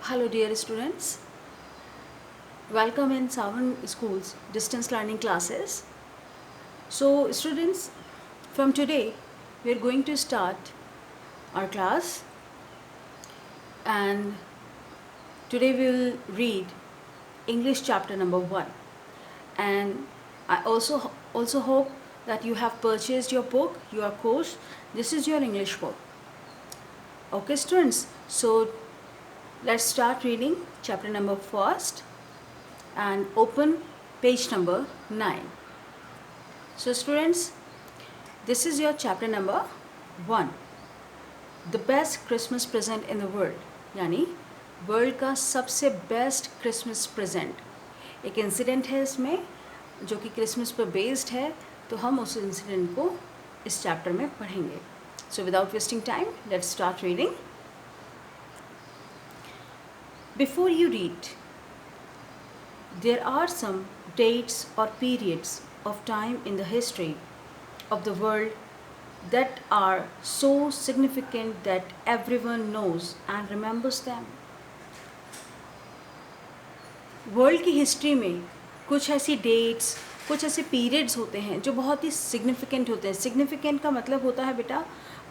Hello, dear students. Welcome in Savan School's distance learning classes. So, students, from today we are going to start our class, and today we will read English chapter number 1. And I also hope that you have purchased your book, your course. This is your English book. Okay, students. So, let's start reading chapter number 1 and open page number 9. So students, this is your chapter number 1. The best Christmas present in the world, यानी world का सबसे best Christmas present एक incident है इसमें जो कि Christmas पर based है, तो हम उस इंसिडेंट को इस चैप्टर में पढ़ेंगे. So without wasting time, let's start reading. Before you read, there are some dates or periods of time in the history of the world that are so significant that everyone knows and remembers them. World की history में कुछ ऐसी dates, कुछ ऐसे periods होते हैं जो बहुत ही सिग्निफिकेंट होते हैं. सिग्निफिकेंट का मतलब होता है बेटा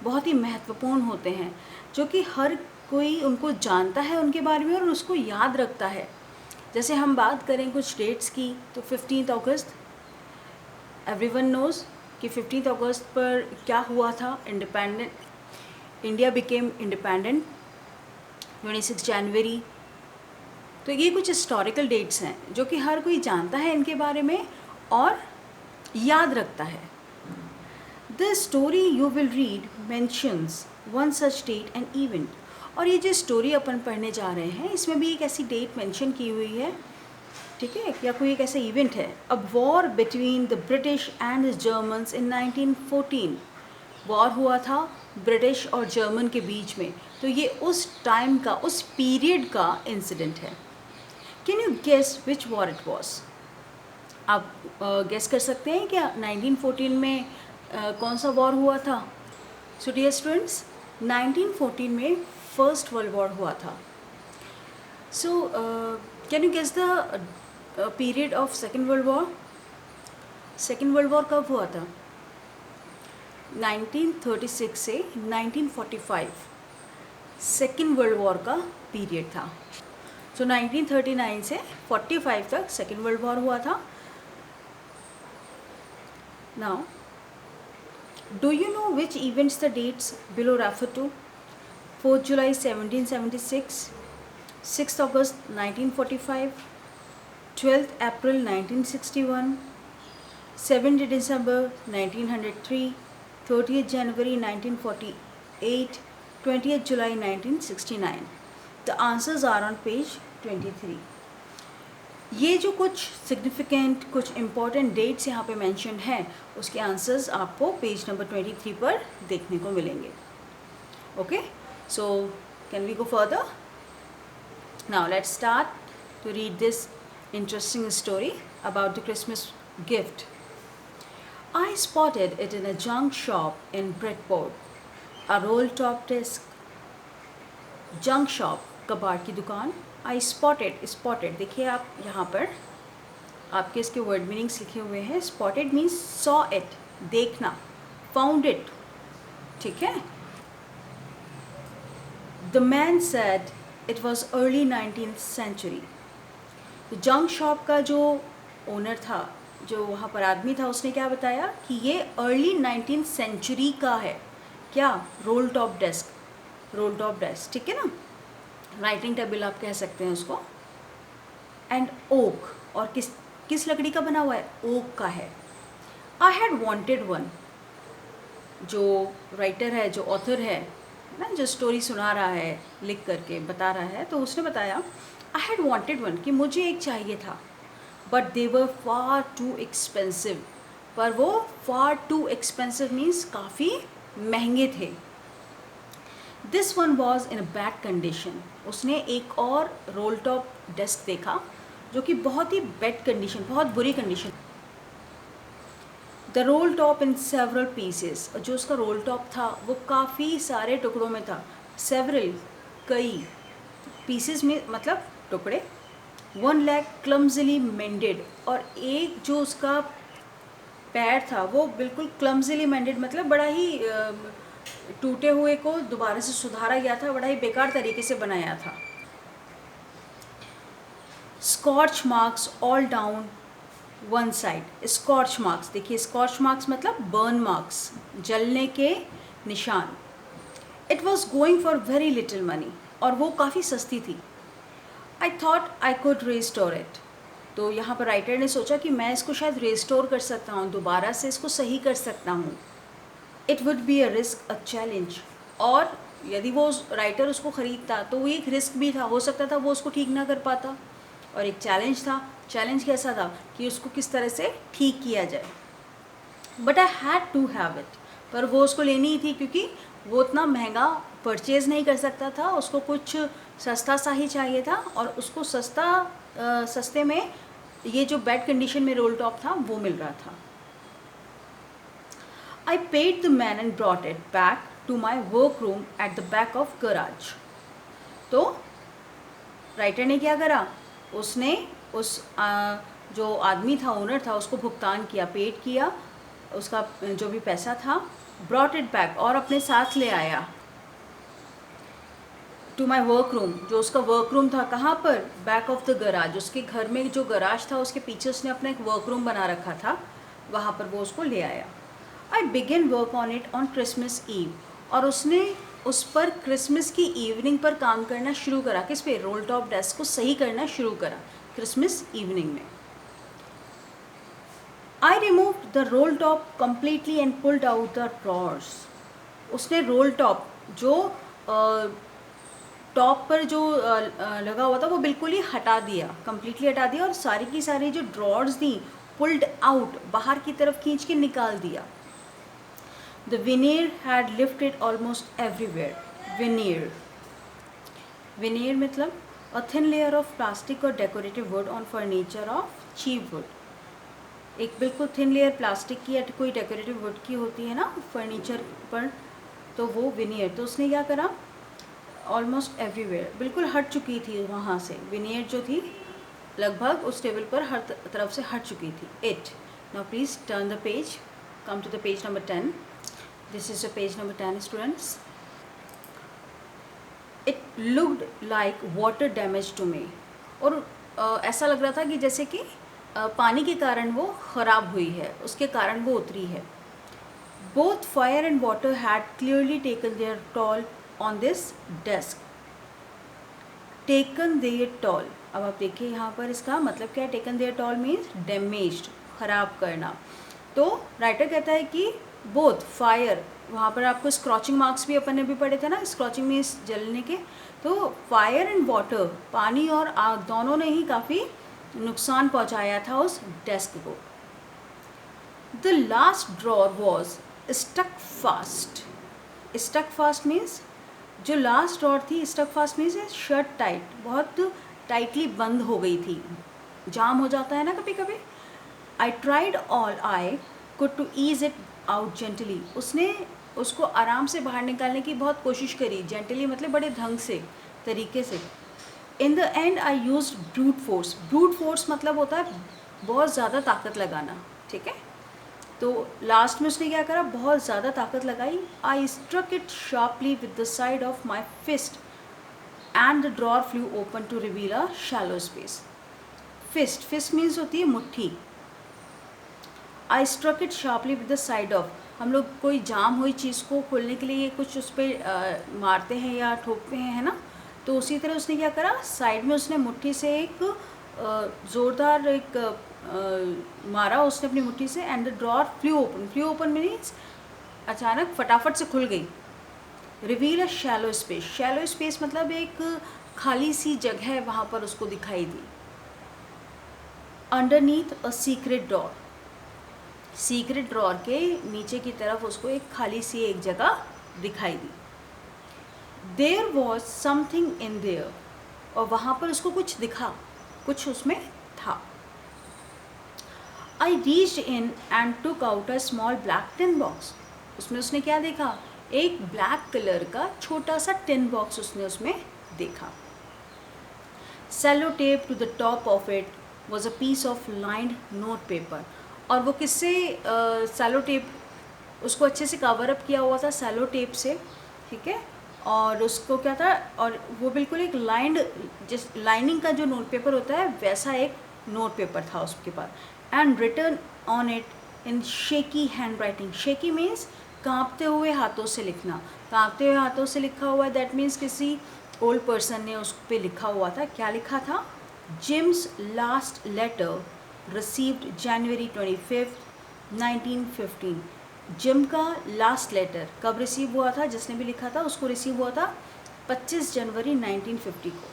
बहुत ही महत्वपूर्ण होते हैं, जो कि हर कोई उनको जानता है उनके बारे में और उसको याद रखता है. जैसे हम बात करें कुछ डेट्स की, तो 15 अगस्त एवरीवन नोज़ कि 15 अगस्त पर क्या हुआ था. इंडिया बिकेम इंडिपेंडेंट 26 जनवरी. तो ये कुछ हिस्टोरिकल डेट्स हैं जो कि हर कोई जानता है इनके बारे में और याद रखता है. The story you will read mentions one such date and event. और ये जो स्टोरी अपन पढ़ने जा रहे हैं इसमें भी एक ऐसी डेट मेंशन की हुई है, ठीक है, या कोई एक ऐसा इवेंट है. A war between the British and the Germans in 1914. War हुआ था ब्रिटिश और जर्मन के बीच में, तो ये उस टाइम का, उस पीरियड का इंसिडेंट है. Can you guess which war it was? आप गेस कर सकते हैं क्या 1914 में कौन सा वॉर हुआ था? सो डियर स्टूडेंट्स, 1914 में फर्स्ट वर्ल्ड वॉर हुआ था. So can you guess the period of second world war? Second world war कब हुआ था? 1936 से 1945 सेकेंड वर्ल्ड वॉर का पीरियड था. सो 1939 से 45 तक सेकेंड वर्ल्ड वॉर हुआ था. Now, do you know which events the dates below refer to? 4th July 1776, 6th August 1945, 12th April 1961, 7th December 1903, 30th January 1948, 20th July 1969. The answers are on page 23. ये जो कुछ significant, कुछ important dates यहाँ पे mention हैं, उसके answers आपको page number 23 पर देखने को मिलेंगे. Okay, so can we go further? Now let's start to read this interesting story about the Christmas gift. I spotted it in a junk shop in Bridport. A roll-top desk. Junk shop, कबाड़ की दुकान. I spotted, देखिए आप यहाँ पर आपके इसके word meanings लिखे हुए हैं. Spotted means saw it, देखना. Found it, ठीक है. The man said it was early 19th century. तो जंक शॉप का जो ओनर था, जो वहाँ पर आदमी था, उसने क्या बताया कि ये अर्ली 19th सेंचुरी का है. क्या? रोल टॉप डेस्क, ठीक है ना. राइटिंग टेबल आप कह सकते हैं उसको. एंड ओक, और किस लकड़ी का बना हुआ है? ओक का है. I had wanted one. जो राइटर है, जो ऑथर है ना, जो स्टोरी सुना रहा है, लिख करके बता रहा है, तो उसने बताया आई हैड वॉन्टेड वन, कि मुझे एक चाहिए था. But they were far too expensive. पर वो फार टू एक्सपेंसिव मीन्स काफ़ी महंगे थे. This one was in a bad condition. उसने एक और रोल टॉप डेस्क देखा जो कि बहुत ही बैड कंडीशन, बहुत बुरी condition. The role top in several pieces. जो उसका रोल टॉप था वो काफ़ी सारे टुकड़ों में था. सेवरल, कई. पीसेस में मतलब टुकड़े, 1 leg clumsily mended, और एक जो उसका पैर था वो बिल्कुल क्लम्जली मेंडेड, मतलब बड़ा ही टूटे हुए को दोबारा से सुधारा गया था, बड़ा ही बेकार तरीके से बनाया था। Scorch marks all down one side. Scorch marks, देखिए स्कॉच मार्क्स मतलब बर्न मार्क्स, जलने के निशान। It was going for very little money, और वो काफ़ी सस्ती थी। I thought I could restore it, तो यहाँ पर राइटर ने सोचा कि मैं इसको शायद रिस्टोर कर सकता हूँ, दोबारा से इसको सही कर सकता हूँ। It would be a risk, a challenge, और यदि वो राइटर उसको ख़रीदता तो वो एक रिस्क भी था, हो सकता था वो उसको ठीक ना कर पाता, और एक चैलेंज था। चैलेंज कैसा था कि उसको किस तरह से ठीक किया जाए। But I had to have it, पर वो उसको लेनी ही थी क्योंकि वो उतना महंगा परचेज़ नहीं कर सकता था, उसको कुछ सस्ता सा ही चाहिए था, और उसको सस्ते में ये जो बैड कंडीशन में रोल टॉप था वो मिल रहा था। I paid the man and brought it back to my workroom at the back of garage. तो राइटर ने क्या करा, उसने उस जो आदमी था, ओनर था, उसको भुगतान किया, पेड किया, उसका जो भी पैसा था, brought it back, और अपने साथ ले आया, टू माई वर्क रूम, जो उसका वर्क रूम था, कहाँ पर, बैक ऑफ द गराज, उसके घर में जो गराज था उसके पीछे उसने अपना एक वर्क रूम बना रखा था, वहाँ पर वो उसको ले आया। I begin work on it on Christmas Eve, और उसने उस पर क्रिसमस की इवनिंग पर काम करना शुरू करा। किस पे, रोल टॉप डेस्क को सही करना शुरू करा क्रिसमस इवनिंग में। I remove the role top completely and pulled out the drawers. उसने रोल टॉप जो टॉप पर जो लगा हुआ था वो बिल्कुल ही हटा दिया, कम्प्लीटली हटा दिया, और सारी की सारी जो ड्रॉर्स थी पुल्ड आउट, बाहर की तरफ खींच के निकाल दिया। The veneer had lifted almost everywhere. Veneer, veneer मतलब a thin layer of plastic और decorative wood on furniture of cheap wood. एक बिल्कुल थिन लेयर प्लास्टिक की या कोई डेकोरेटिव वुड की होती है ना फर्नीचर पर, तो वो विनियर। तो उसने क्या करा, ऑलमोस्ट एवरीवेयर, बिल्कुल हट चुकी थी वहाँ से, विनियर जो थी लगभग उस टेबल पर हर तरफ से हट चुकी थी। It, now please turn the page, come to the page number 10। This is the page number 10 students. It looked like water damage to me, और ऐसा लग रहा था कि जैसे कि पानी के कारण वो ख़राब हुई है, उसके कारण वो उतरी है। Both fire and water had clearly taken their toll on this desk. Taken their toll, अब आप देखिए यहाँ पर इसका मतलब क्या है। Taken their toll means damaged, ख़राब करना। तो राइटर कहता है कि बोथ फायर, वहाँ पर आपको स्क्रॉचिंग मार्क्स भी अपन ने भी पढ़े थे ना, स्क्रॉचिंग मीन्स जलने के। तो फायर एंड वाटर, पानी और आग, दोनों ने ही काफ़ी नुकसान पहुँचाया था उस डेस्क को। The last drawer was stuck fast. Stuck fast means जो लास्ट ड्रॉर थी, stuck fast means shut tight, बहुत टाइटली बंद हो गई थी, जाम हो जाता है ना कभी कभी। I tried all I could to ease it out gently. उसने उसको आराम से बाहर निकालने की बहुत कोशिश करी, जेंटली मतलब बड़े ढंग से, तरीके से। In the and I used brute force. Brute force मतलब होता है बहुत ज़्यादा ताकत लगाना, ठीक है। तो लास्ट में उसने क्या करा, बहुत ज़्यादा ताकत लगाई। I struck it sharply with the side of my fist and the drawer flew open to reveal a shallow space. Fist, fist means होती है मुट्ठी। I struck it sharply with the side of, हम लोग कोई जाम हुई चीज़ को खोलने के लिए कुछ उस पर मारते हैं या ठोकते हैं, है ना। तो उसी तरह उसने क्या करा, साइड में उसने मुट्ठी से एक ज़ोरदार एक मारा उसने अपनी मुट्ठी से। And the drawer flew open, flew open means अचानक फटाफट से खुल गई। Reveal a shallow space, shallow space मतलब एक खाली सी जगह वहाँ पर उसको दिखाई दी। Underneath a secret drawer, secret drawer के नीचे की तरफ उसको एक खाली सी एक जगह दिखाई दी। There was something in there, और वहाँ पर उसको कुछ दिखा, कुछ उसमें था। I reached in and took out a small black tin box. उसमें उसने क्या देखा, एक ब्लैक कलर का छोटा सा टिन बॉक्स उसने उसमें देखा। Sellotape to the top of it was a piece of lined note paper. और वो किससे सेलोटेप उसको अच्छे से कवर अप किया हुआ था सेलो टेप से, ठीक है। और उसको क्या था, और वो बिल्कुल एक लाइंड, जिस लाइनिंग का जो नोट पेपर होता है वैसा एक नोट पेपर था उसके पास। And written on it in shaky handwriting. Shaky means कांपते हुए हाथों से लिखना, कांपते हुए हाथों से लिखा हुआ है, दैट मीन्स किसी ओल्ड पर्सन ने उस पर लिखा हुआ था। क्या लिखा था? जिम्स लास्ट लेटर रिसीव्ड जनवरी 25, 1915। जिम का लास्ट लेटर कब रिसीव हुआ था? जिसने भी लिखा था उसको रिसीव हुआ था 25 जनवरी 1950 को।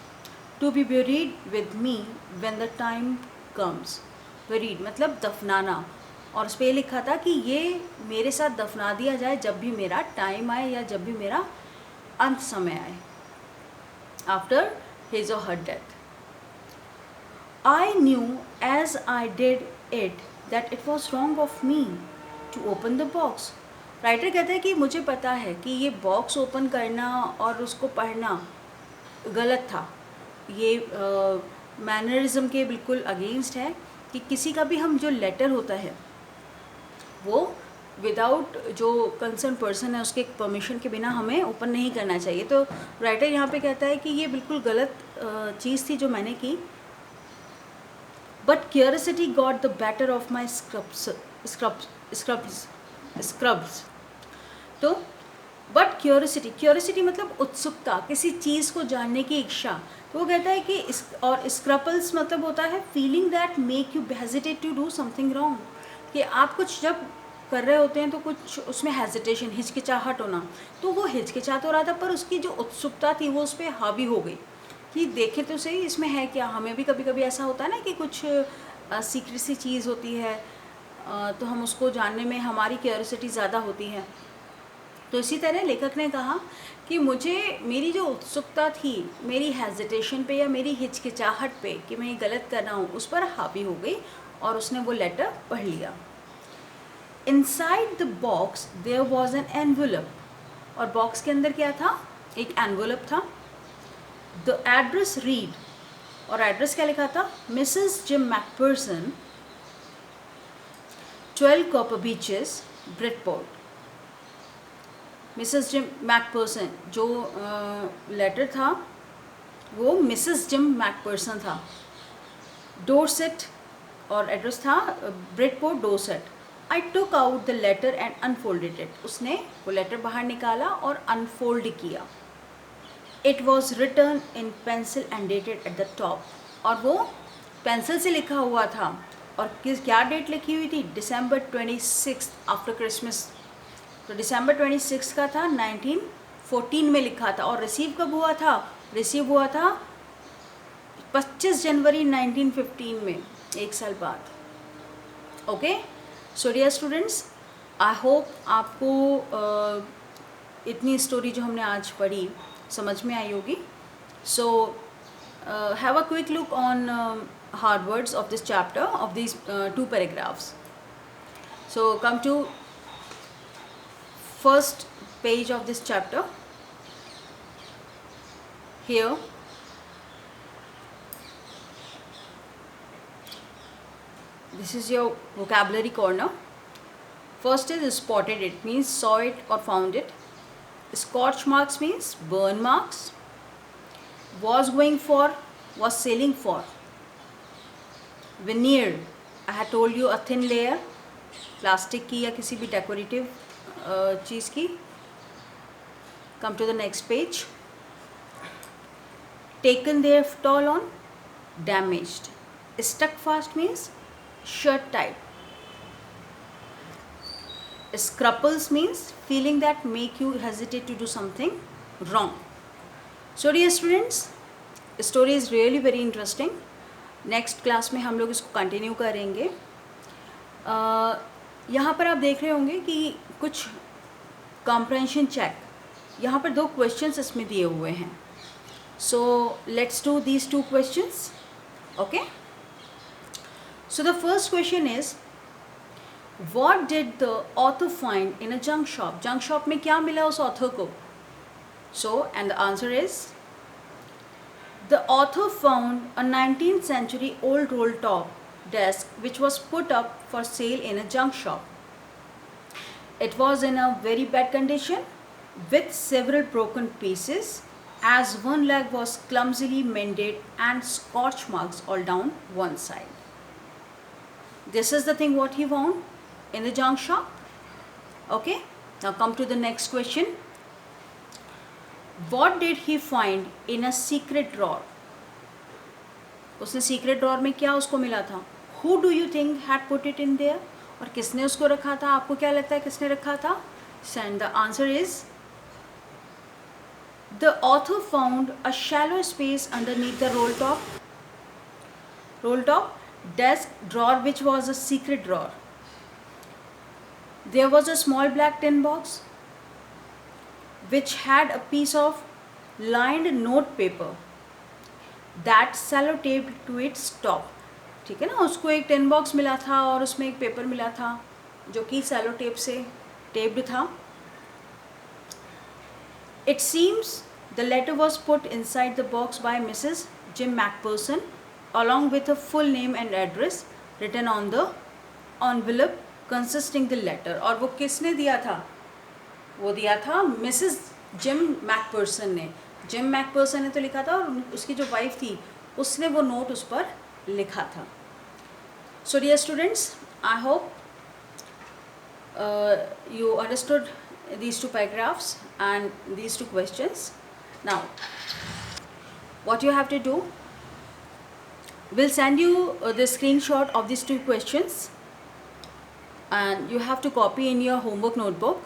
To be buried with me when the time comes. Buried मतलब दफनाना, और उस पर ये लिखा था कि ये मेरे साथ दफना दिया जाए जब भी मेरा टाइम आए या जब भी मेरा अंत समय आए, आफ्टर हिज और her death. I knew as I did it that it was wrong of me to open the box. Writer कहता है कि मुझे पता है कि ये बॉक्स ओपन करना और उसको पढ़ना गलत था। ये मैनरिज्म के बिल्कुल अगेंस्ट है कि किसी का भी हम जो लेटर होता है वो विदाउट जो कंसर्न पर्सन है उसके परमिशन के बिना हमें ओपन नहीं करना चाहिए। तो राइटर यहाँ पे कहता है कि ये बिल्कुल गलत चीज़ थी जो मैंने की। But curiosity got the better of my scrubs. तो बट क्यूरियोसिटी मतलब उत्सुकता, किसी चीज़ को जानने की इच्छा। तो वो कहता है कि और स्क्रपल्स मतलब होता है feeling that make you hesitate to do something wrong, कि आप कुछ जब कर रहे होते हैं तो कुछ उसमें हेजिटेशन, हिचकिचाहट होना। तो वो हिचकिचा तो रहा था पर उसकी जो उत्सुकता थी वो उस पर हावी हो गई कि देखें तो सही इसमें है क्या। हमें भी कभी कभी ऐसा होता है ना कि कुछ सीक्रेट सी चीज़ होती है, तो हम उसको जानने में हमारी क्यूरियोसिटी ज़्यादा होती है। तो इसी तरह लेखक ने कहा कि मुझे मेरी जो उत्सुकता थी मेरी हेजिटेशन पे या मेरी हिचकिचाहट पे कि मैं ये गलत कर रहा हूँ उस पर हावी हो गई, और उसने वो लेटर पढ़ लिया। Inside the box there was an envelope, और बॉक्स के अंदर क्या था? एक एनवेलप था। द एड्रेस रीड, और एड्रेस क्या लिखा था? Mrs Jim McPherson, 12 Copper Beeches, Bridport. Mrs Jim McPherson, जो लेटर था वो मिसेस जिम मैकपर्सन था। डोरसेट, और एड्रेस था Bridport, Dorset. I took out the letter and unfolded it, उसने वो लेटर बाहर निकाला और अनफोल्ड किया। It was return in pencil and dated at the top, और वो पेंसिल से लिखा हुआ था। और क्या डेट लिखी हुई थी? December 26 after Christmas. तो December 26 का था, 1914 में लिखा था। और रिसीव कब हुआ था? रिसीव हुआ था 25 जनवरी 1915 में, एक साल बाद। Okay, so dear students, I hope आपको इतनी स्टोरी जो हमने आज पढ़ी समझ में आई होगी। So have a quick look on hard words of this chapter, of these 2 paragraphs. So come to first page of this chapter. Here this is your vocabulary corner. First is spotted, it means saw it or found it. Scorch marks means burn marks. Was going for, was sailing for. Veneer, I had told you, a thin layer, plastic की या किसी भी decorative चीज़ की। Come to the next page. Taken their toll on, damaged. Stuck fast means shirt tight. Scruples means feeling that make you hesitate to do something wrong. So dear students, story is really very interesting. Next class में हम लोग इसको continue करेंगे। यहाँ पर आप देख रहे होंगे कि कुछ कॉम्प्रहेंशन चेक, यहाँ पर 2 क्वेश्चंस इसमें दिए हुए हैं। So let's do these 2 questions. Okay, so the first question is what did the author find in a junk shop. Junk shop में क्या मिला उस ऑथर को? So and the answer is The author found a 19th century old roll top desk which was put up for sale in a junk shop. It was in a very bad condition with several broken pieces, as one leg was clumsily mended and scorch marks all down one side. This is the thing what he found in the junk shop. Okay, now come to the next question. What did he find in a secret drawer? उसने secret drawer में क्या उसको मिला था? Who do you think had put it in there? और किसने उसको रखा था? आपको क्या लगता है किसने रखा था? And the answer is, the author found a shallow space underneath the roll top desk drawer, which was a secret drawer. There was a small black tin box which had a piece of lined note paper that sellotaped to its top. ठीक है ना, उसको एक tin box मिला था और उसमें एक पेपर मिला था जो कि सेलो टेप से टेप्ड था. It seems the letter was put inside the box by Mrs. Jim Macpherson along with her full name and address written on the envelope consisting the letter. और वो किसने दिया था? वो दिया था मिसेस जिम मैकपर्सन ने. जिम मैकपर्सन ने तो लिखा था और उसकी जो वाइफ थी उसने वो नोट उस पर लिखा था. So dear students, I hope you understood these two paragraphs and these two questions. Now, what you have to do, we'll send you the screenshot of these two questions and you have to copy in your homework notebook,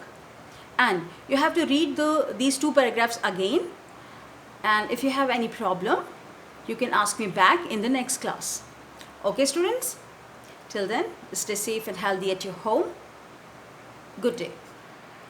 and you have to read these two paragraphs again, and if you have any problem you can ask me back in the next class. Okay students, till then stay safe and healthy at your home. Good day.